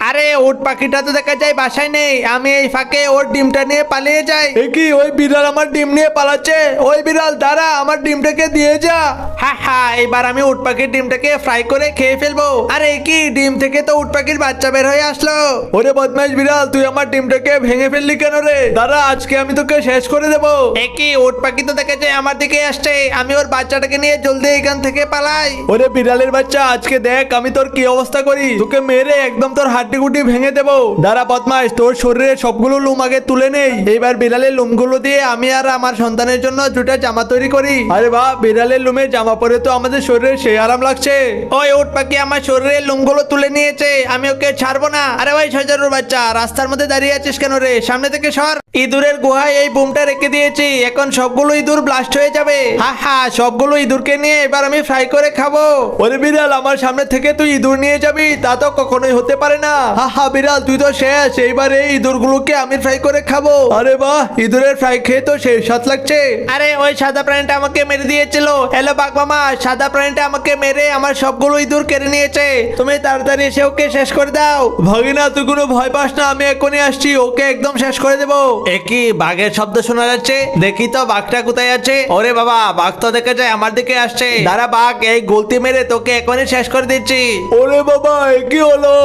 আরে উট পাখিটা তো দেখা যায় বাসায় নেই, আমি এই ফাঁকে ওর ডিমটা নিয়ে পালিয়ে যাই। কি ওই বিড়াল আমার ডিম নিয়ে পালাচ্ছে? ওই বিড়াল দাঁড়া, আমার ডিমটাকে দিয়ে যা। হ্যাঁ হ্যাঁ, এবার আমি উট পাখির ডিমটাকে ফ্রাই করে খেয়ে ফেলবো। আরে কি, ডিম থেকে তো উট পাখির বাচ্চা বের হয়ে আসলো। ওরে বদমাইশ বিড়াল, তুই আমার ডিমটাকে ভেঙে ফেললি কেন রে? দাঁড়া, আজকে আমি তোকে শেষ করে দেবো। কি উট পাখি তো দেখা যায় আমার দিকে আসছে, আমি ওর বাচ্চাটাকে নিয়ে জলদি এখান থেকে পালাই। ওরে বিড়ালের বাচ্চা, আজকে দেখ আমি তোর কি অবস্থা করি। তোকে মেরে একদম তোর হাড্ডি গুড্ডি ভেঙে দেবো। দাঁড়া বদমাইশ, তোর শরীরে সবগুলো লুম আগে তুলে নেই, এইবার বিড়ালের লুমগুলো দিয়ে আমি আর আমার সন্তানের জন্য দুটা জামা তৈরি করি। আরে বাহ, বিড়ালের লুমে জামা পরে তো আমাদের শরীরে সেই আরাম লাগছে। ওই উট পাখি আমার শরীরের লুমগুলো তুলে নিয়েছে, আমি ওকে ছাড়বো না। আরে ভাই শজারুর বাচ্চা, রাস্তার মধ্যে দাঁড়িয়ে আছিস কেন রে? সামনে থেকে সর। ইঁদুরের গুহায় এই বুমটা রেখে দিয়েছি, এখন সবগুলো ইঁদুর ব্লাস্ট হয়ে যাবে। হা হা, সবগুলো ইঁদুরকে নিয়ে এবার আমি ফ্রাই করে খাবো। ওরে বিড়াল, আমার সামনে থেকে তুই ইঁদুর নিয়ে যাবি? তা তো কখনোই হতে পারে না। হা হা বিড়াল, তুই তো শেষ, এইবার এই ইঁদুরগুলোকে আমি ফ্রাই করে খাবো। আরে বাহ, ইঁদুরের ফ্রাই খেয়ে তো সেই স্বাদ লাগছে। আরে ওই সাদা প্রাণীটা আমাকে মেরে দিয়েছিল। হ্যালো বাঘ মামা, সাদা প্রাণীটা আমাকে মেরে আমার সবগুলো ইঁদুর কেড়ে নিয়েছে, তুমি তাড়াতাড়ি এসে ওকে শেষ করে দাও। ভাগিনা, তুই কোনো ভয় পাস না, আমি এখনই আসছি, ওকে একদম শেষ করে দেবো। একই বাঘের শব্দ শোনা যাচ্ছে, দেখি তো বাঘটা কোথায় আছে। ওরে বাবা, বাঘ তো দেখা যায় আমার দিকে আসছে। দাঁড়া বাঘ, এই গলতি মেরে তোকে এখনই শেষ করে দিচ্ছি। ওরে বাবা, কি হলো?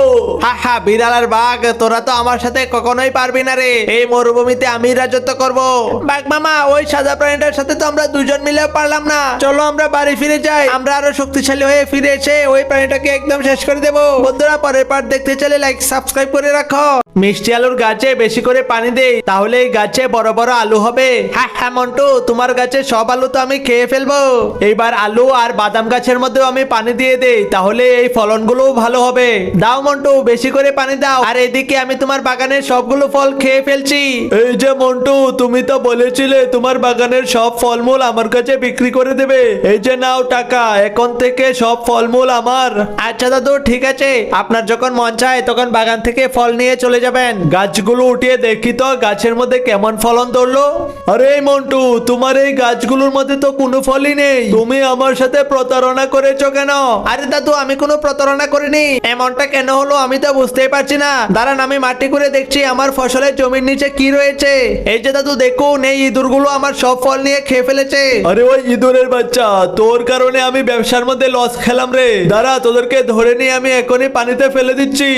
হা হা, বিড়াল আর বাঘ, তোরা তো আমার সাথে কখনোই পারবি না রে, এই মরুভূমিতে আমি রাজত্ব করব। বাঘ মামা, ওই সাদা প্রাণীটার সাথে তো আমরা দুজন মিলে পারলাম না, চলো আমরা বাড়ি ফিরে যাই, আমরা আরো শক্তিশালী হয়ে ফিরে এসে ওই প্রাণীটাকে একদম শেষ করে দেবো। বন্ধুরা, পরের পার্ট দেখতে চাইলে লাইক সাবস্ক্রাইব করে রাখো। মিষ্টি আলুর গাছে বেশি করে পানি দেই, তাহলে এই গাছে বড় বড় আলু হবে। হ্যাঁ হ্যাঁ মন্টু, তোমার গাছে সব আলু তো আমি খেয়ে ফেলবো। এইবার আলু আর বাদাম গাছের মধ্যেও আমি পানি দিয়ে দেই, তাহলে এই ফলনগুলো ভালো হবে। দাও মন্টু, বেশি করে পানি দাও। আর এদিকে আমি তোমার বাগানের সবগুলো ফল খেয়ে ফেলছি। এই যে মন্টু, তুমি তো বলেছিলে তোমার বাগানের সব ফলমূল আমার কাছে বিক্রি করে দেবে, এই যে নাও টাকা, এখন থেকে সব ফলমূল আমার। আচ্ছা দাদু, ঠিক আছে, আপনার যখন মন চায় তখন বাগান থেকে ফল নিয়ে চলে যাবেন। গাছগুলো উঠিয়ে দেখি তো গাছের মধ্যে কেমন ফলন ধরলো। আরে মন্টু, তোমার এই গাছগুলোর মধ্যে তো কোনো ফলই নেই, তুমি আমার সাথে প্রতারণা করেছো কেন? আরে দাদু, আমি কোনো প্রতারণা করিনি, এমনটা কেন হলো আমি তো বুঝতেই পারছি না। দাঁড়ান, আমি মাটি করে দেখছি আমার ফসলের জমির নিচে কি রয়েছে। এই যে দাদু দেখুন, এই ইঁদুরগুলো আমার সব ফল নিয়ে খেয়ে ফেলেছে। আরে ওই ইঁদুরের বাচ্চা, তোর কারণে আমি ব্যবসার মধ্যে লস খেলাম রে। দাঁড়া, তোদেরকে ধরে নিয়ে আমি এখনই পানিতে ফেলে দিচ্ছি।